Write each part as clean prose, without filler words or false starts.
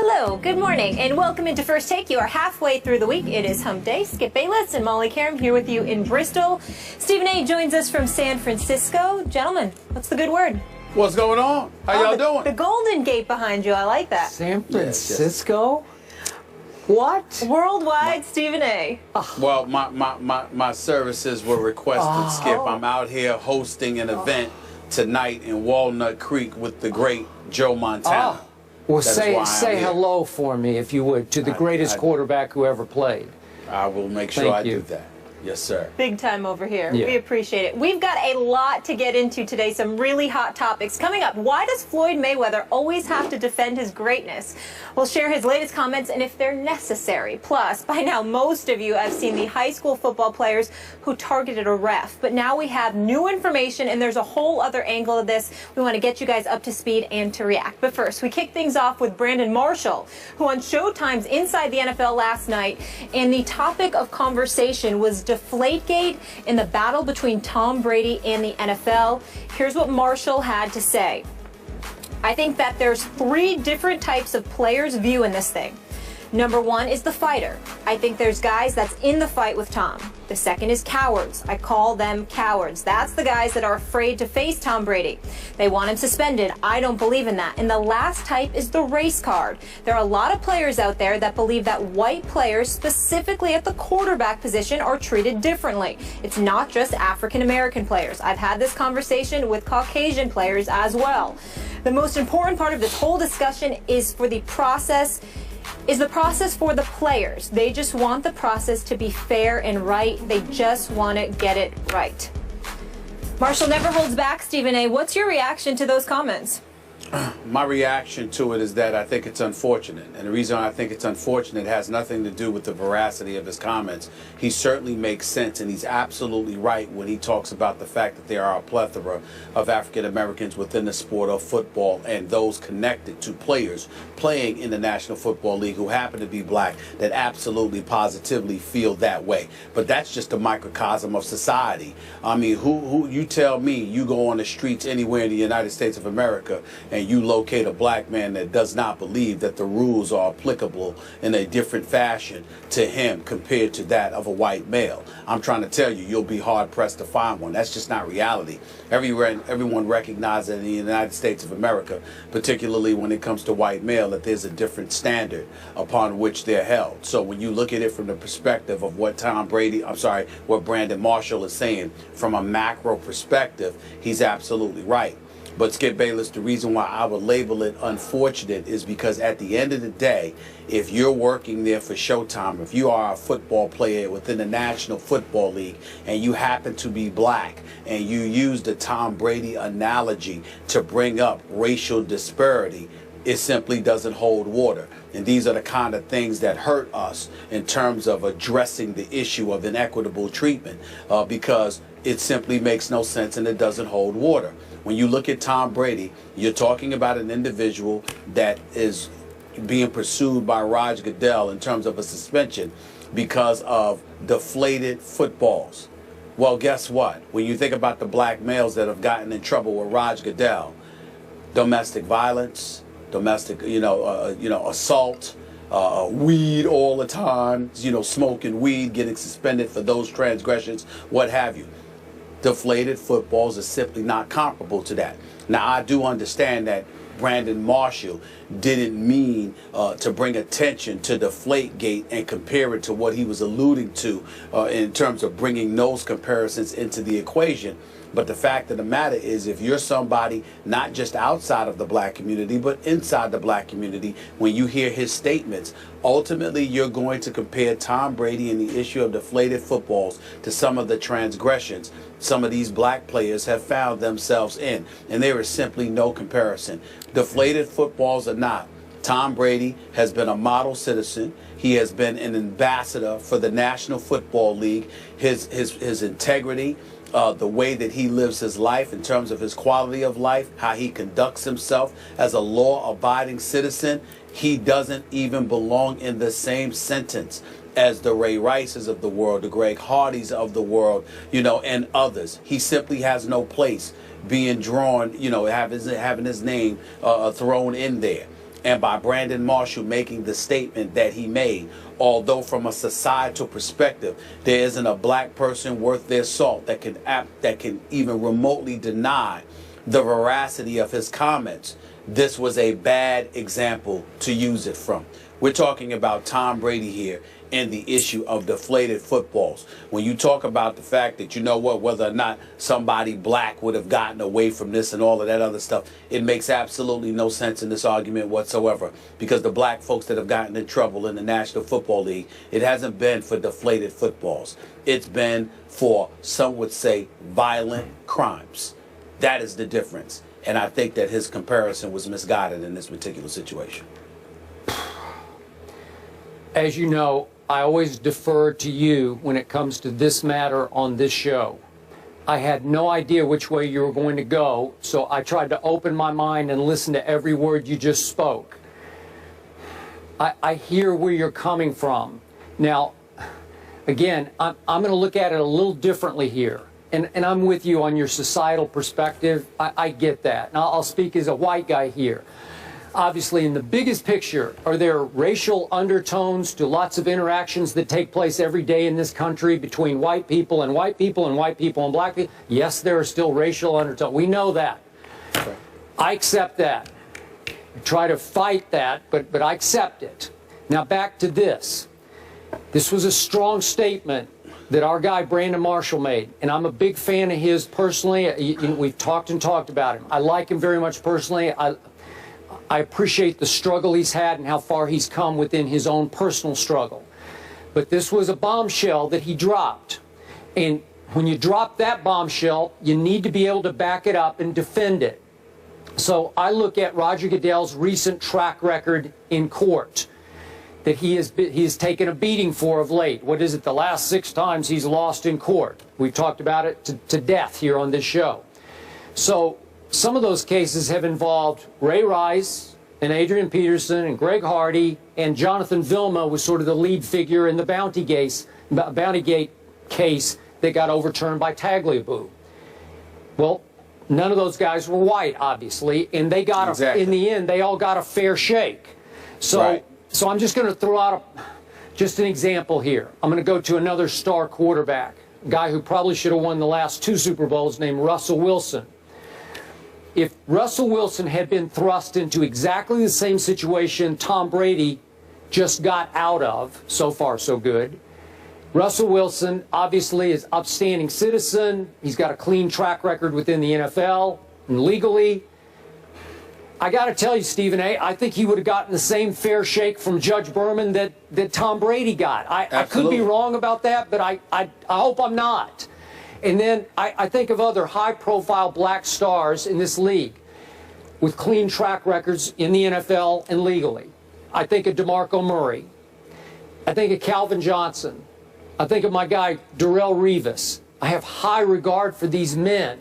Hello, good morning, and welcome into First Take. You are halfway through the week. It is Hump Day. Skip Bayless and Molly Karam here with you in Bristol. Stephen A. joins us from San Francisco. Gentlemen, what's the good word? What's going on? How y'all doing? The Golden Gate behind you. I like that. San Francisco? What? Worldwide, Stephen A. Well, my services were requested, Skip. I'm out here hosting an event tonight in Walnut Creek with the great Joe Montana. Well, say hello for me, if you would, to the greatest quarterback who ever played. I will make sure I do that. Yes, sir. Big time over here. Yeah. We appreciate it. We've got a lot to get into today, some really hot topics. Coming up, why does Floyd Mayweather always have to defend his greatness? We'll share his latest comments and if they're necessary. Plus, by now, most of you have seen the high school football players who targeted a ref. But now we have new information, and there's a whole other angle of this. We want to get you guys up to speed and to react. But first, we kick things off with Brandon Marshall, who on Showtime's Inside the NFL last night, and the topic of conversation was Deflategate in the battle between Tom Brady and the NFL. Here's what Marshall had to say. I think that there's three different types of players' view in this thing. Number one is the fighter. I think there's guys that's in the fight with Tom. The second is cowards. I call them cowards. That's the guys that are afraid to face Tom Brady. They want him suspended. I don't believe in that. And the last type is the race card. There are a lot of players out there that believe that white players, specifically at the quarterback position, are treated differently. It's not just African American players. I've had this conversation with Caucasian players as well. The most important part of this whole discussion is for the process for the players. They just want the process to be fair and right. They just want to get it right. Marshall never holds back. Stephen A., what's your reaction to those comments? My reaction to it is that I think it's unfortunate. And the reason I think it's unfortunate has nothing to do with the veracity of his comments. He certainly makes sense, and he's absolutely right when he talks about the fact that there are a plethora of African Americans within the sport of football and those connected to players playing in the National Football League who happen to be black that absolutely positively feel that way. But that's just a microcosm of society. I mean, who you tell me you go on the streets anywhere in the United States of America and you locate a black man that does not believe that the rules are applicable in a different fashion to him compared to that of a white male. I'm trying to tell you, you'll be hard-pressed to find one. That's just not reality. Everyone recognizes in the United States of America, particularly when it comes to white male, that there's a different standard upon which they're held. So when you look at it from the perspective of what what Brandon Marshall is saying from a macro perspective, he's absolutely right. But Skip Bayless, the reason why I would label it unfortunate is because at the end of the day, if you're working there for Showtime, if you are a football player within the National Football League and you happen to be black and you use the Tom Brady analogy to bring up racial disparity, it simply doesn't hold water. And these are the kind of things that hurt us in terms of addressing the issue of inequitable treatment because it simply makes no sense and it doesn't hold water. When you look at Tom Brady, you're talking about an individual that is being pursued by Roger Goodell in terms of a suspension because of deflated footballs. Well, guess what? When you think about the black males that have gotten in trouble with Roger Goodell, domestic violence, domestic, assault, weed all the time, smoking weed, getting suspended for those transgressions, what have you. Deflated footballs are simply not comparable to that. Now, I do understand that Brandon Marshall didn't mean to bring attention to Deflategate and compare it to what he was alluding to in terms of bringing those comparisons into the equation. But the fact of the matter is, if you're somebody not just outside of the black community, but inside the black community, when you hear his statements, ultimately you're going to compare Tom Brady and the issue of deflated footballs to some of the transgressions some of these black players have found themselves in. And there is simply no comparison. Deflated footballs or not, Tom Brady has been a model citizen. He has been an ambassador for the National Football League. His integrity, the way that he lives his life in terms of his quality of life, how he conducts himself as a law-abiding citizen, he doesn't even belong in the same sentence as the Ray Rices of the world, the Greg Hardys of the world, and others. He simply has no place being drawn, having his name thrown in there. And by Brandon Marshall making the statement that he made, although from a societal perspective, there isn't a black person worth their salt that can even remotely deny the veracity of his comments, this was a bad example to use it from. We're talking about Tom Brady here and the issue of deflated footballs. When you talk about the fact that, you know what, whether or not somebody black would have gotten away from this and all of that other stuff, it makes absolutely no sense in this argument whatsoever, because the black folks that have gotten in trouble in the National Football League, it hasn't been for deflated footballs. It's been for, some would say, violent crimes. That is the difference. And I think that his comparison was misguided in this particular situation. As you know, I always defer to you when it comes to this matter on this show. I had no idea which way you were going to go, so I tried to open my mind and listen to every word you just spoke. I hear where you're coming from. Now, again, I'm going to look at it a little differently here. And I'm with you on your societal perspective. I get that. And I'll speak as a white guy here. Obviously, in the biggest picture, are there racial undertones to lots of interactions that take place every day in this country between white people and white people and white people and black people? Yes, there are still racial undertones. We know that. Okay. I accept that. I try to fight that, but I accept it. Now back to this. This was a strong statement that our guy Brandon Marshall made, and I'm a big fan of his personally. We've talked about him. I like him very much personally. I appreciate the struggle he's had and how far he's come within his own personal struggle. But this was a bombshell that he dropped. And when you drop that bombshell, you need to be able to back it up and defend it. So I look at Roger Goodell's recent track record in court that he has taken a beating for of late. What is it, the last 6 times he's lost in court? We've talked about it to death here on this show. So some of those cases have involved Ray Rice and Adrian Peterson and Greg Hardy, and Jonathan Vilma was sort of the lead figure in the Bountygate case that got overturned by Tagliabue. Well, none of those guys were white, obviously, and they got in the end, they all got a fair shake. So, so I'm just going to throw out just an example here. I'm going to go to another star quarterback, a guy who probably should have won the last 2 Super Bowls, named Russell Wilson. If Russell Wilson had been thrust into exactly the same situation Tom Brady just got out of, so far so good, Russell Wilson obviously is an upstanding citizen. He's got a clean track record within the NFL and legally. I got to tell you, Stephen A., I think he would have gotten the same fair shake from Judge Berman that Tom Brady got. I could be wrong about that, but I hope I'm not. And then I think of other high-profile black stars in this league with clean track records in the NFL and legally. I think of DeMarco Murray. I think of Calvin Johnson. I think of my guy, Darrelle Revis. I have high regard for these men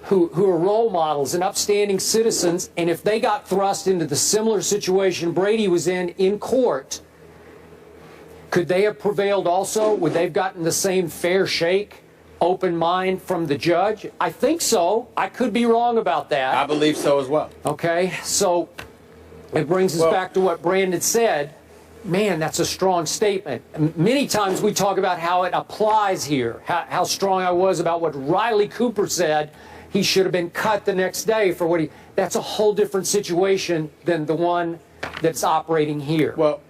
who are role models and upstanding citizens, and if they got thrust into the similar situation Brady was in court, could they have prevailed also? Would they have gotten the same fair shake? Open mind from the judge? I think so. I could be wrong about that. I believe so as well. Okay, so it brings us back to what Brandon said. Man, that's a strong statement. Many times we talk about how it applies here, how strong I was about what Riley Cooper said. He should have been cut the next day for what he... That's a whole different situation than the one that's operating here. Well,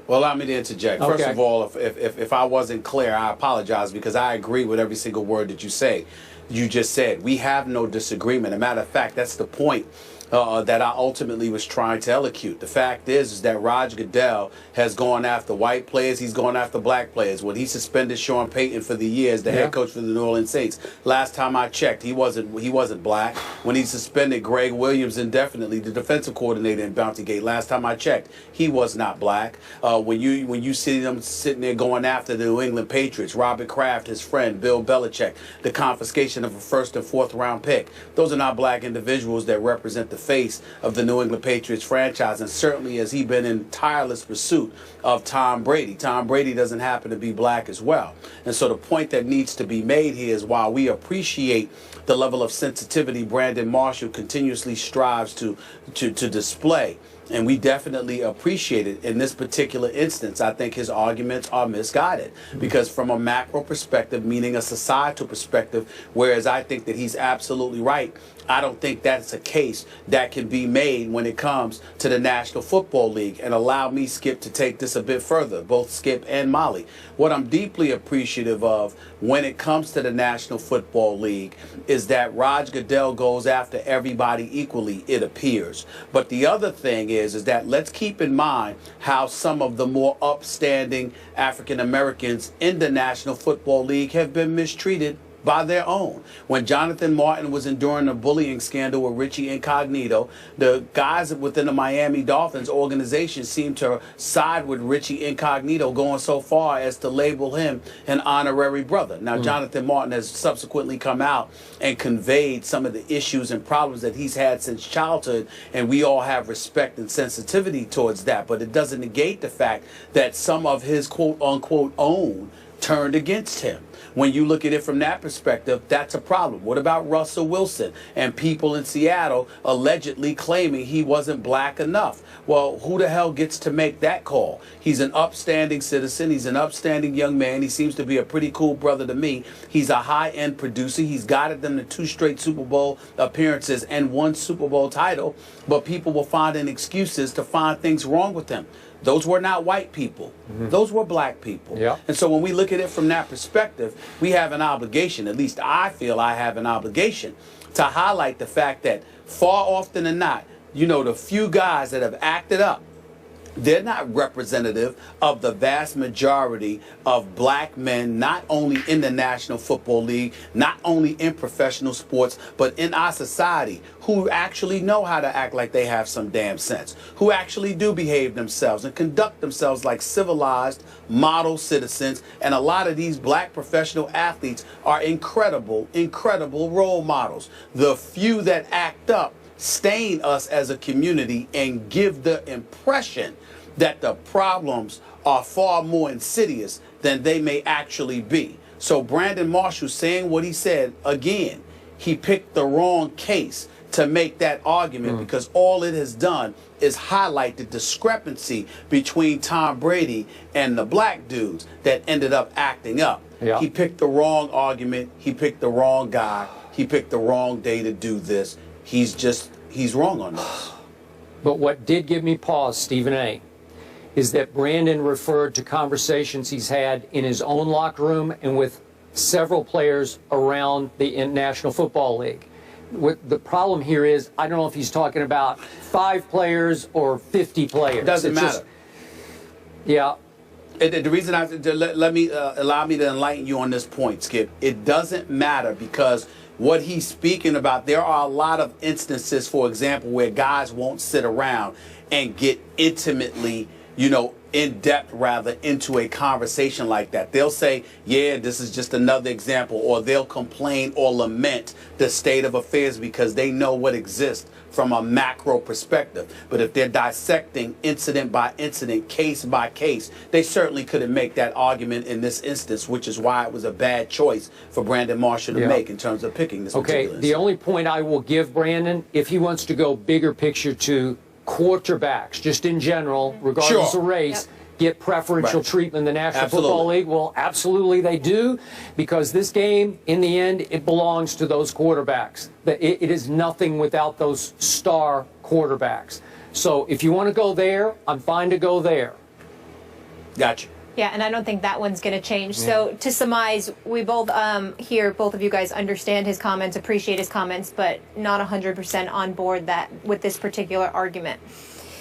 allow me to interject. First of all, if I wasn't clear, I apologize, because I agree with every single word that you just said. We have no disagreement. As a matter of fact, that's the point that I ultimately was trying to elocute. The fact is that Roger Goodell has gone after white players. He's gone after black players. When he suspended Sean Payton for the year as the head coach for the New Orleans Saints, last time I checked, he wasn't black. When he suspended Greg Williams indefinitely, the defensive coordinator in Bountygate, last time I checked, he was not black. When you see them sitting there going after the New England Patriots, Robert Kraft, his friend, Bill Belichick, the confiscation of a 1st and 4th round pick, those are not black individuals that represent the the face of the New England Patriots franchise, and certainly has he been in tireless pursuit of Tom Brady. Tom Brady doesn't happen to be black as well. And so the point that needs to be made here is, while we appreciate the level of sensitivity Brandon Marshall continuously strives to display, and we definitely appreciate it, in this particular instance, I think his arguments are misguided. Because from a macro perspective, meaning a societal perspective, whereas I think that he's absolutely right, I don't think that's a case that can be made when it comes to the National Football League. And allow me, Skip, to take this a bit further, both Skip and Molly. What I'm deeply appreciative of when it comes to the National Football League is that Roger Goodell goes after everybody equally, it appears. But the other thing is that let's keep in mind how some of the more upstanding African Americans in the National Football League have been mistreated by their own. When Jonathan Martin was enduring a bullying scandal with Richie Incognito, the guys within the Miami Dolphins organization seemed to side with Richie Incognito, going so far as to label him an honorary brother. Now, Jonathan Martin has subsequently come out and conveyed some of the issues and problems that he's had since childhood, and we all have respect and sensitivity towards that. But it doesn't negate the fact that some of his quote-unquote own turned against him. When you look at it from that perspective, that's a problem. What about Russell Wilson and people in Seattle allegedly claiming he wasn't black enough? Well, who the hell gets to make that call? He's an upstanding citizen. He's an upstanding young man. He seems to be a pretty cool brother to me. He's a high-end producer. He's guided them to 2 straight Super Bowl appearances and 1 Super Bowl title. But people will find excuses to find things wrong with him. Those were not white people. Those were black people. Yeah. And so when we look at it from that perspective, we have an obligation, at least I feel I have an obligation, to highlight the fact that far often than not, you know, the few guys that have acted up, they're not representative of the vast majority of black men, not only in the National Football League, not only in professional sports, but in our society, who actually know how to act like they have some damn sense, who actually do behave themselves and conduct themselves like civilized, model citizens. And a lot of these black professional athletes are incredible, incredible role models. The few that act up stain us as a community and give the impression that the problems are far more insidious than they may actually be. So Brandon Marshall saying what he said, again, he picked the wrong case to make that argument, because all it has done is highlight the discrepancy between Tom Brady and the black dudes that ended up acting up. Yeah. He picked the wrong argument. He picked the wrong guy. He picked the wrong day to do this. He's wrong on this. But what did give me pause, Stephen A., is that Brandon referred to conversations he's had in his own locker room and with several players around the National Football League. What the problem here is, I don't know if he's talking about 5 players or 50 players. Doesn't matter. Yeah. The reason allow me to enlighten you on this point, Skip. It doesn't matter, because what he's speaking about, there are a lot of instances, for example, where guys won't sit around and get intimately, you know, in depth rather, into a conversation like that. They'll say, yeah, this is just another example, or they'll complain or lament the state of affairs because they know what exists from a macro perspective. But if they're dissecting incident by incident, case by case, they certainly couldn't make that argument in this instance, which is why it was a bad choice for Brandon Marshall to make in terms of picking this particular instance. The only point I will give Brandon, if he wants to go bigger picture to quarterbacks, just in general, regardless of race, get preferential treatment in the National Football League. Well, absolutely they do, because this game, in the end, it belongs to those quarterbacks. It is nothing without those star quarterbacks. So if you want to go there, I'm fine to go there. Gotcha. Yeah, and I don't think that one's going to change. So to surmise, we both here, both of you guys understand his comments, appreciate his comments, but not 100% on board with this particular argument.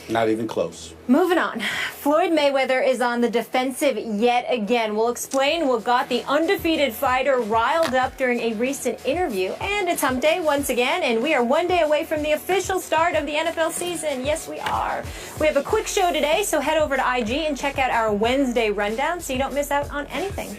Not even close. Moving on. Floyd Mayweather is on the defensive yet again. We'll explain what got the undefeated fighter riled up during a recent interview. And it's hump day once again, and we are one day away from the official start of the NFL season. Yes, we are. We have a quick show today, so head over to IG and check out our Wednesday rundown so you don't miss out on anything.